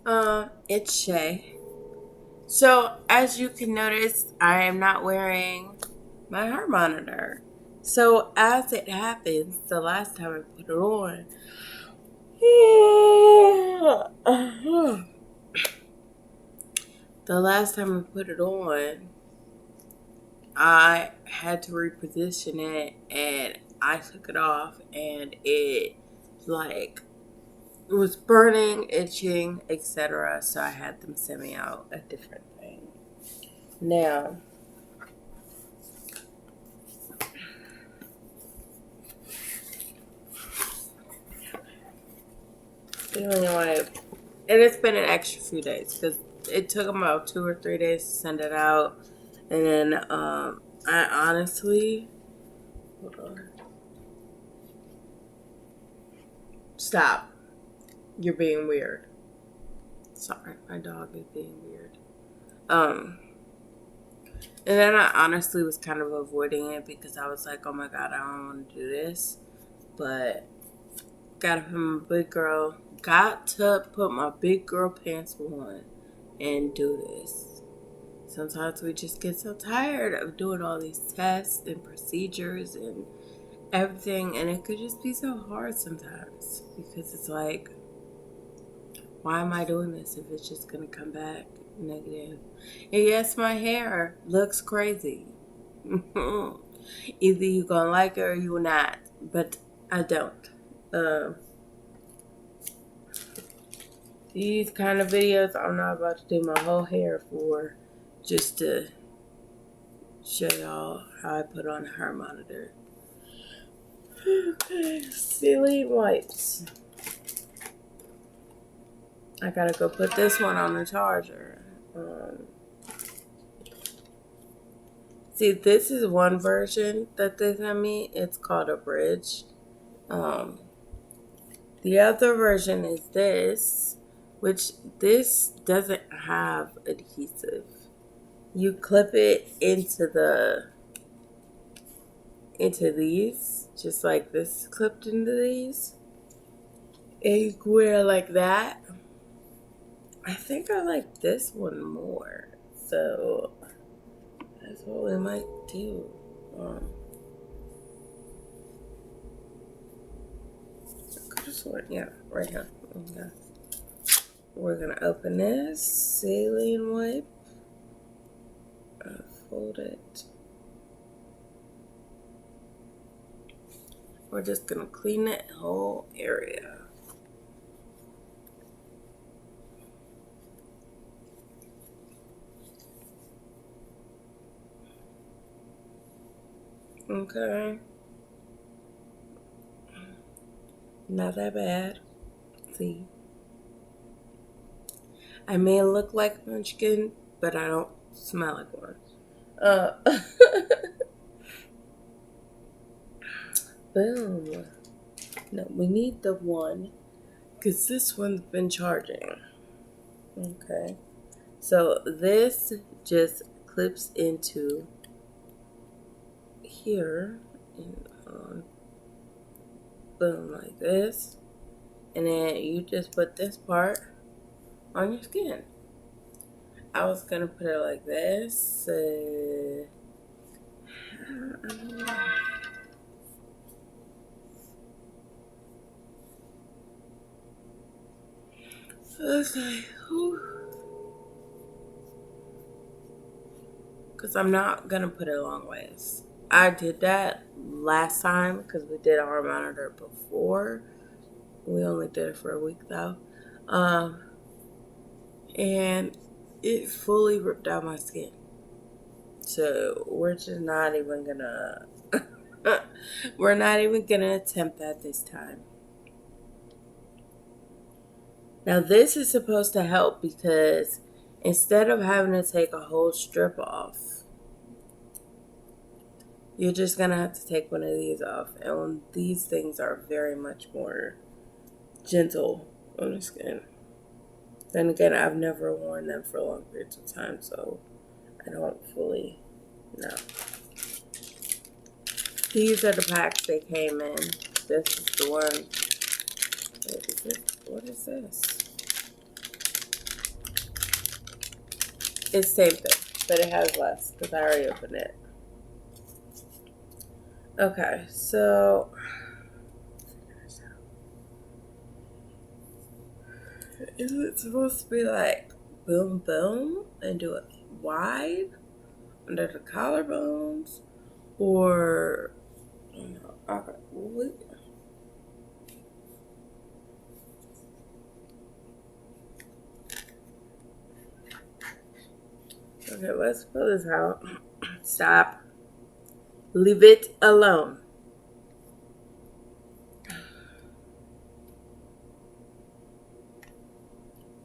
It's Shay. So, as you can notice, I am not wearing my heart monitor. So, as it happens, the last time I put it on, the last time I put it on, I had to reposition it and I took it off and it like it was burning, itching, etc. So I had them send me out a different thing. Now, feeling like, and it's been an extra few days because it took them about 2 or 3 days to send it out, and then I honestly, hold on, stop. You're being weird. Sorry, my dog is being weird. And then I honestly was kind of avoiding it because I was like, oh my god, I don't want to do this. But got to put my big girl pants on and do this. Sometimes we just get so tired of doing all these tests and procedures and everything, and it could just be so hard sometimes because it's like, why am I doing this if it's just gonna come back negative? And yes, my hair looks crazy. Either you gonna like it or you will not, but I don't. These kind of videos, I'm not about to do my whole hair for, just to show y'all how I put on a heart monitor. Okay, Saline wipes. I gotta go put this one on the charger. See, this is one version that they sent me. It's called a bridge. The other version is this, which this doesn't have adhesive. You clip it into these, just like this is clipped into these. And you can wear it like that. I think I like this one more. So that's what we might do. This one, yeah, right here. Okay. We're gonna open this saline wipe. Fold it. We're just gonna clean that whole area. Okay. Not that bad. See. I may look like a munchkin, but I don't smell like one. Boom. No, we need the one, because this one's been charging. Okay. So this just clips into here and boom, like this. And then you just put this part on your skin. I was gonna put it like this. Okay. Because I'm not gonna put it long ways. I did that last time because we did our monitor before. We only did it for a week though. And it fully ripped out my skin. So we're just not even gonna we're not even gonna attempt that this time. Now this is supposed to help because instead of having to take a whole strip off, you're just gonna have to take one of these off. And these things are very much more gentle on the skin. Then again, I've never worn them for long periods of time, so I don't fully know. These are the packs they came in. This is the one. What is this? It's the same thing, but it has less because I already opened it. Okay, so is it supposed to be like boom boom and do it wide under the collarbones, or okay, okay, let's pull this out. Stop. Leave it alone.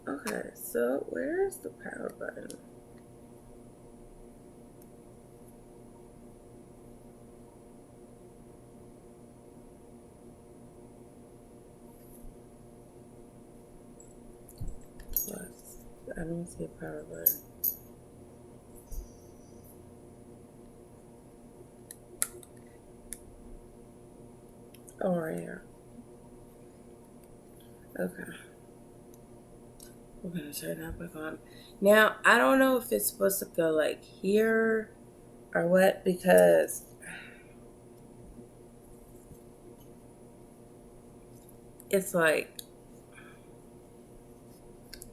Okay, so where's the power button? Plus, I don't see a power button. Oh, right here. Okay. We're gonna turn that back on. Now, I don't know if it's supposed to go like here or what, because it's like,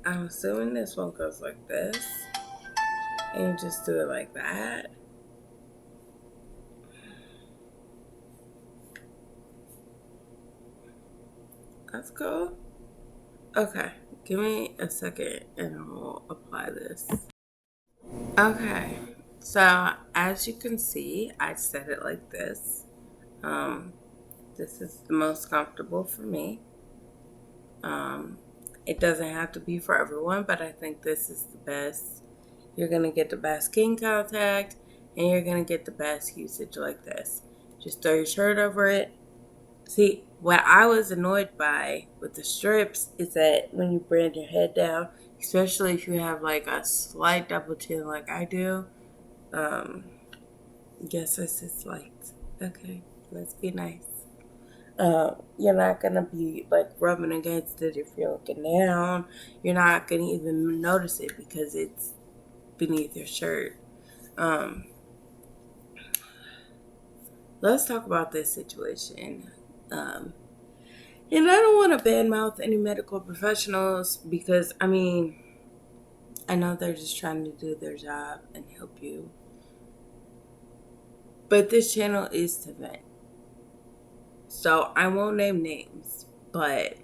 I'm assuming this one goes like this, and you just do it like that. That's cool. Okay, give me a second and I'll apply this. Okay, so as you can see, I set it like this. This is the most comfortable for me. It doesn't have to be for everyone, but I think this is the best. You're going to get the best skin contact, and you're going to get the best usage like this. Just throw your shirt over it. See, what I was annoyed by with the strips is that when you bend your head down, especially if you have like a slight double chin like I do, yes, this is slight. Okay, let's be nice. You're not gonna be like rubbing against it if you're looking down. You're not gonna even notice it because it's beneath your shirt. Let's talk about this situation. And I don't want to badmouth any medical professionals because, I mean, I know they're just trying to do their job and help you. But this channel is to vent. So I won't name names, but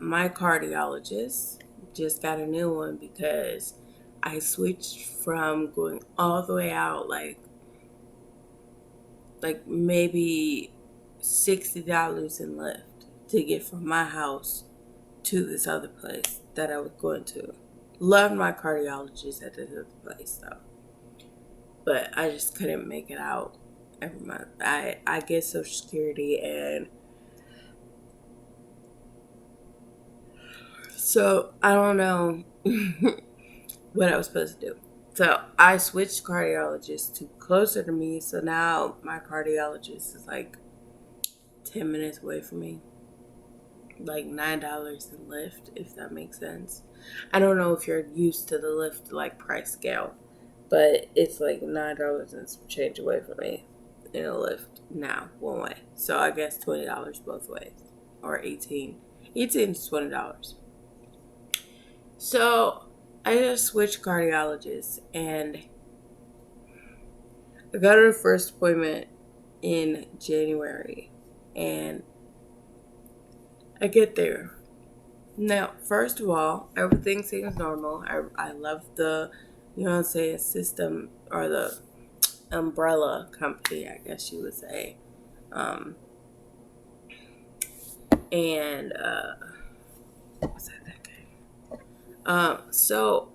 my cardiologist just got a new one because I switched from going all the way out like maybe $60 in Lyft to get from my house to this other place that I was going to. Loved my cardiologist at this other place though, but I just couldn't make it out every month. I get Social Security, and so I don't know what I was supposed to do. So I switched cardiologists to closer to me. So now my cardiologist is like 10 minutes away from me. Like $9 in Lyft, if that makes sense. I don't know if you're used to the Lyft like price scale, but it's like $9 and some change away from me in a Lyft now, one way. So I guess $20 both ways, or 18. 18 to $20. So I just switched cardiologists, and I got her first appointment in January, and I get there. Now, first of all, everything seems normal. I love the, system, or the umbrella company, I guess you would say. And, what's that guy? So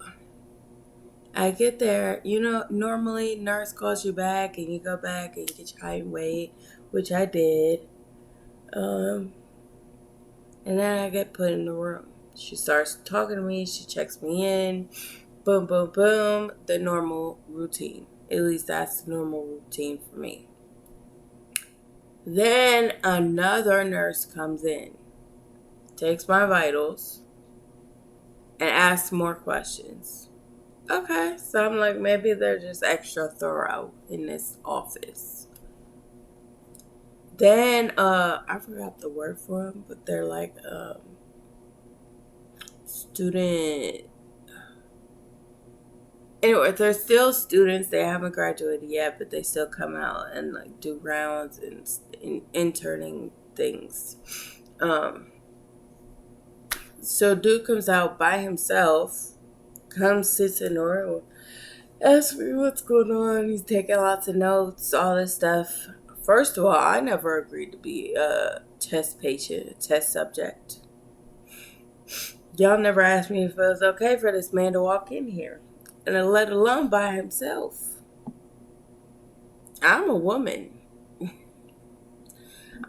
I get there, normally nurse calls you back and you go back and you get your height and weight, which I did. And then I get put in the room. She starts talking to me. She checks me in. Boom, boom, boom. The normal routine. At least that's the normal routine for me. Then another nurse comes in, takes my vitals, and ask more questions. Okay, so I'm like, maybe they're just extra thorough in this office. Then I forgot the word for them, but they're like student. Anyway, they're still students. They haven't graduated yet, but they still come out and like do rounds and interning things. So dude comes out by himself, comes sits in the room, asks me what's going on. He's taking lots of notes, all this stuff. First of all, I never agreed to be a test patient, a test subject. Y'all never asked me if it was okay for this man to walk in here, and let alone by himself. I'm a woman.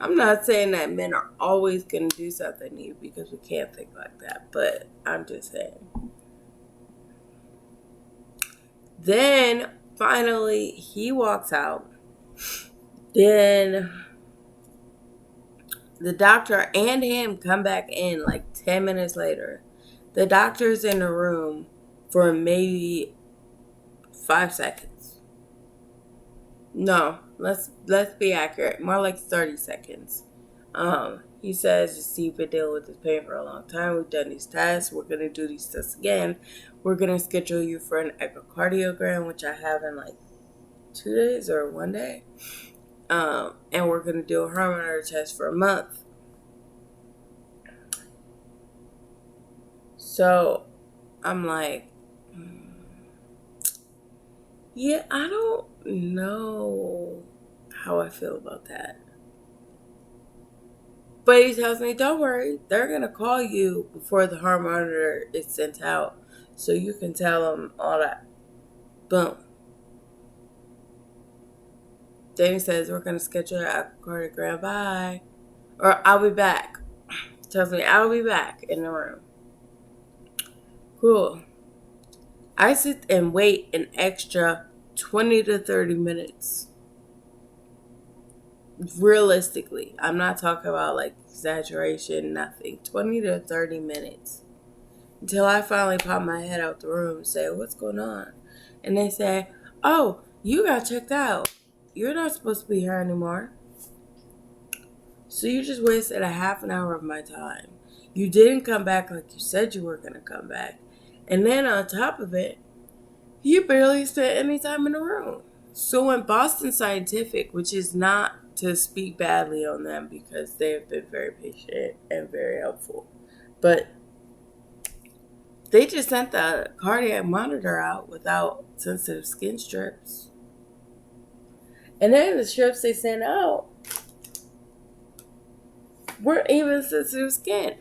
I'm not saying that men are always going to do something to you because we can't think like that, but I'm just saying. Then, finally, he walks out. Then, the doctor and him come back in like 10 minutes later. The doctor's in the room for maybe 5 seconds. No, let's be accurate. More like 30 seconds. He says, just see, you've been dealing with this pain for a long time. We've done these tests. We're going to do these tests again. We're going to schedule you for an echocardiogram, which I have in like 2 days or 1 day. And we're going to do a hormone test for a month. So I'm like, yeah, I don't know how I feel about that. But he tells me, don't worry, they're going to call you before the heart monitor is sent out so you can tell them all that. Boom. Then he says, we're going to schedule an echocardiogram. Bye. Or I'll be back. Tells me, I'll be back in the room. Cool. I sit and wait an extra 20 to 30 minutes. Realistically, I'm not talking about like exaggeration, nothing. 20 to 30 minutes. Until I finally pop my head out the room and say, what's going on? And they say, oh, you got checked out. You're not supposed to be here anymore. So you just wasted a half an hour of my time. You didn't come back like you said you were going to come back. And then on top of it, you barely spent any time in the room. So when Boston Scientific, which is not to speak badly on them because they have been very patient and very helpful, but they just sent the cardiac monitor out without sensitive skin strips. And then the strips they sent out weren't even sensitive skin.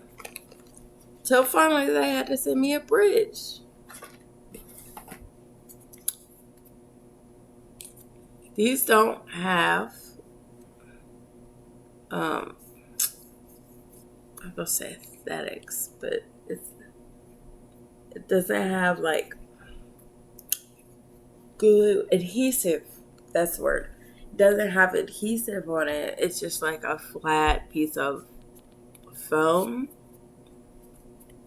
So finally they had to send me a bridge. These don't have, I'm going to say aesthetics, but it doesn't have like good adhesive. That's the word. It doesn't have adhesive on it. It's just like a flat piece of foam.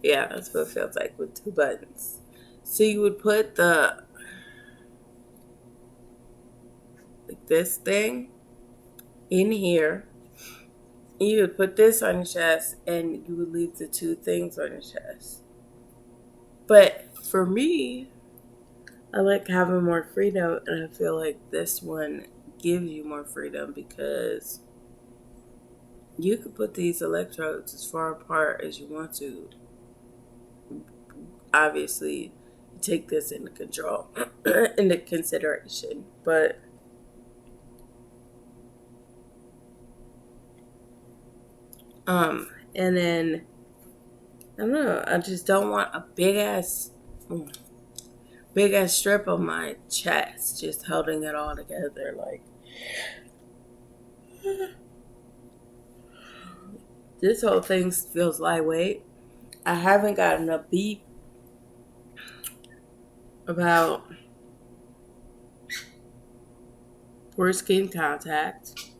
Yeah, that's what it feels like with 2 buttons. So you would put this thing in here. You would put this on your chest and you would leave the 2 things on your chest. But for me, I like having more freedom, and I feel like this one gives you more freedom because you can put these electrodes as far apart as you want to. Obviously, take this into consideration, but and then I don't know. I just don't want a big ass strip on my chest, just holding it all together. Like this whole thing feels lightweight. I haven't gotten a beep about poor skin contact.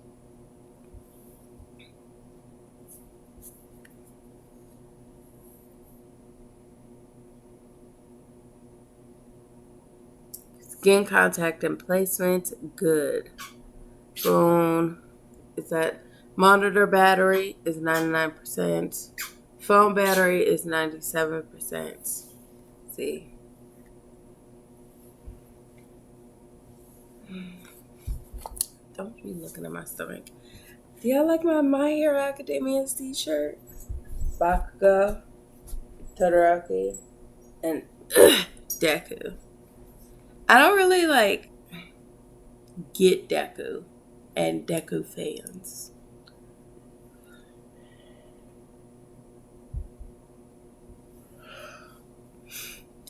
Skin contact and placement, good. Phone, is that monitor battery is 99%. Phone battery is 97%. See. Don't be looking at my stomach. Do y'all like my My Hero Academia's t-shirt? Bakugo, Todoroki, and Deku. I don't really get Deku and Deku fans.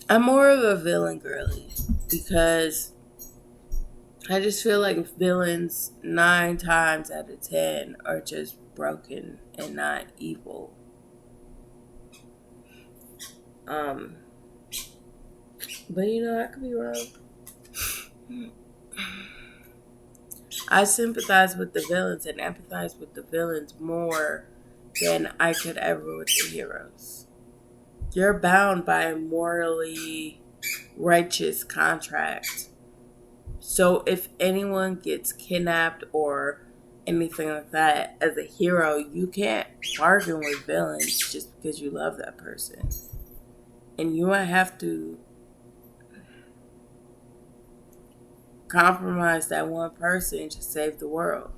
I'm more of a villain girly because I just feel like villains 9 times out of 10 are just broken and not evil. But I could be wrong. I sympathize with the villains and empathize with the villains more than I could ever with the heroes. You're bound by a morally righteous contract. So if anyone gets kidnapped or anything like that, as a hero, you can't bargain with villains just because you love that person. And you might have to compromise that one person to save the world.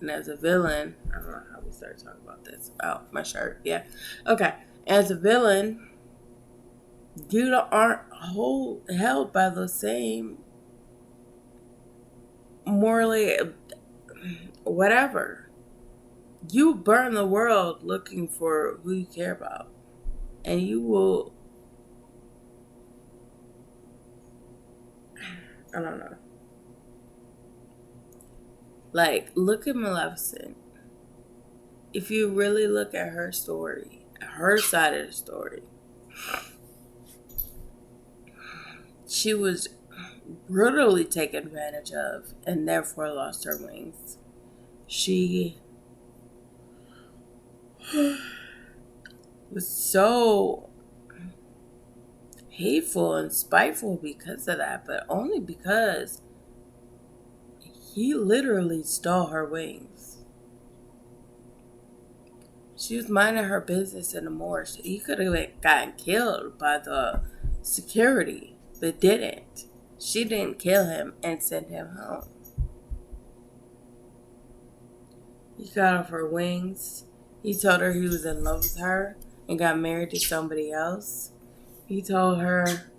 And as a villain, I don't know how we started talking about this. Oh, my shirt. Yeah. Okay. As a villain, you aren't held by the same morally whatever. You burn the world looking for who you care about. And you will, I don't know. Look at Maleficent. If you really look at her story, her side of the story, she was brutally taken advantage of and therefore lost her wings. She was so hateful and spiteful because of that, but only because he literally stole her wings. She was minding her business in the moors. He could have gotten killed by the security, but didn't. She didn't kill him and send him home. He got off her wings. He told her he was in love with her and got married to somebody else. He told her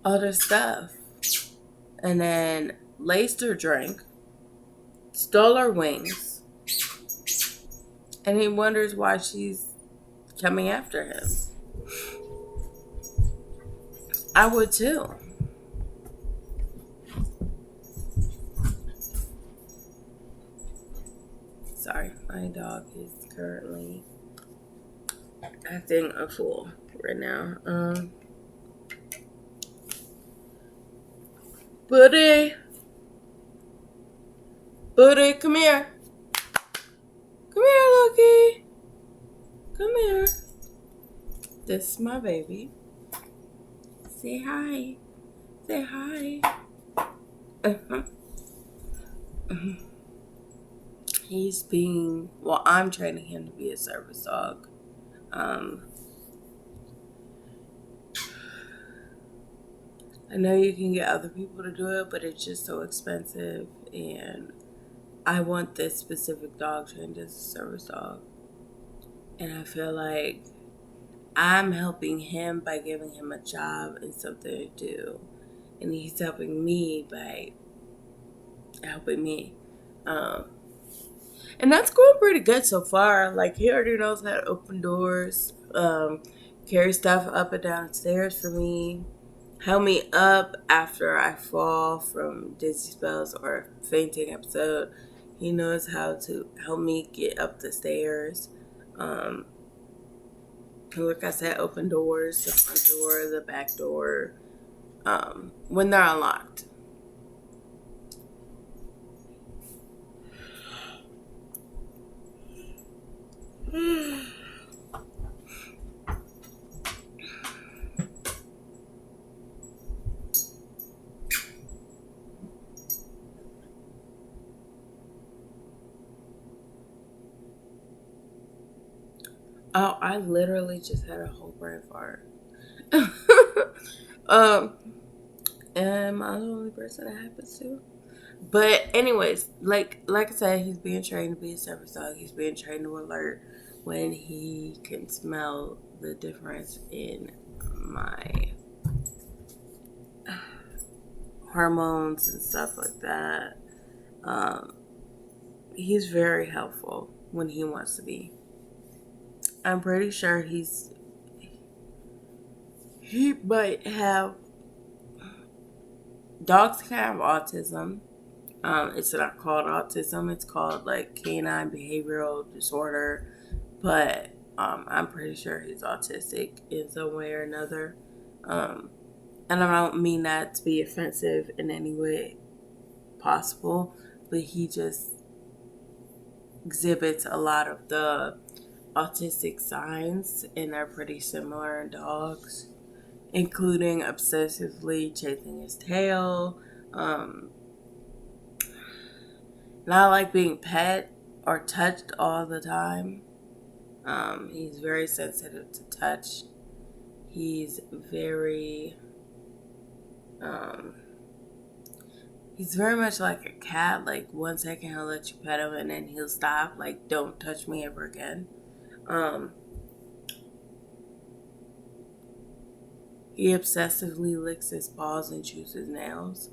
all this stuff. And then laced her drink, stole her wings, and he wonders why she's coming after him. I would too. Sorry, my dog is currently acting a fool right now. Buddy, come here. Come here, Loki. Come here. This is my baby. Say hi. Say hi. He's I'm training him to be a service dog. I know you can get other people to do it, but it's just so expensive, and I want this specific dog trained as a service dog. And I feel like I'm helping him by giving him a job and something to do, and he's helping me by helping me. And that's going pretty good so far. He already knows how to open doors, carry stuff up and down stairs for me, help me up after I fall from dizzy spells or fainting episode. He knows how to help me get up the stairs. Like I said, open doors, the front door, the back door, when they're unlocked. Oh, I literally just had a whole brain fart. Am I the only person that happens to? But anyways, like I said, he's being trained to be a service dog. He's being trained to alert when he can smell the difference in my hormones and stuff like that. Um, he's very helpful when he wants to be. I'm pretty sure he might have, dogs can have autism. It's not called autism. It's called like canine behavioral disorder. But I'm pretty sure he's autistic in some way or another. And I don't mean that to be offensive in any way possible, but he just exhibits a lot of the autistic signs, and they're pretty similar in dogs, including obsessively chasing his tail, not like being pet or touched all the time. He's very sensitive to touch. He's very much like a cat. Like 1 second he'll let you pet him and then he'll stop. Like, don't touch me ever again. He obsessively licks his paws and chews his nails.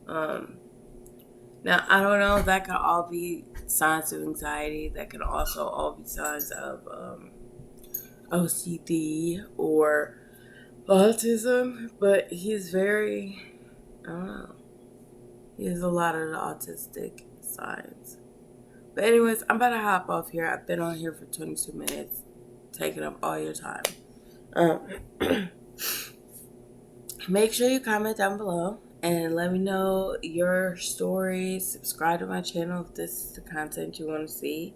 Now, I don't know if that could all be signs of anxiety. That could also all be signs of OCD or autism. But he's very, I don't know. He has a lot of the autistic signs. But anyways, I'm about to hop off here. I've been on here for 22 minutes, taking up all your time. Make sure you comment down below and let me know your stories. Subscribe to my channel if this is the content you want to see.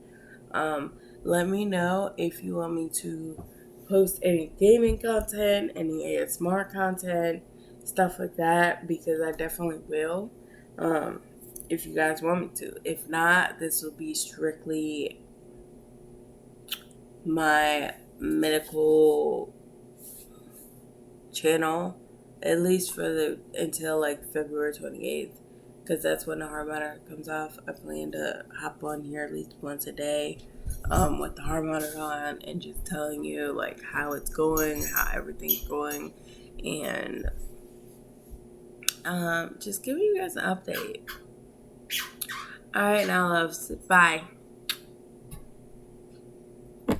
Let me know if you want me to post any gaming content, any ASMR content, stuff like that, because I definitely will. If you guys want me to. If not, this will be strictly my medical channel, at least until like February 28th, because that's when the heart monitor comes off. I plan to hop on here at least once a day with the heart monitor on and just telling you like how it's going, how everything's going, and just giving you guys an update. All right, now loves. Bye.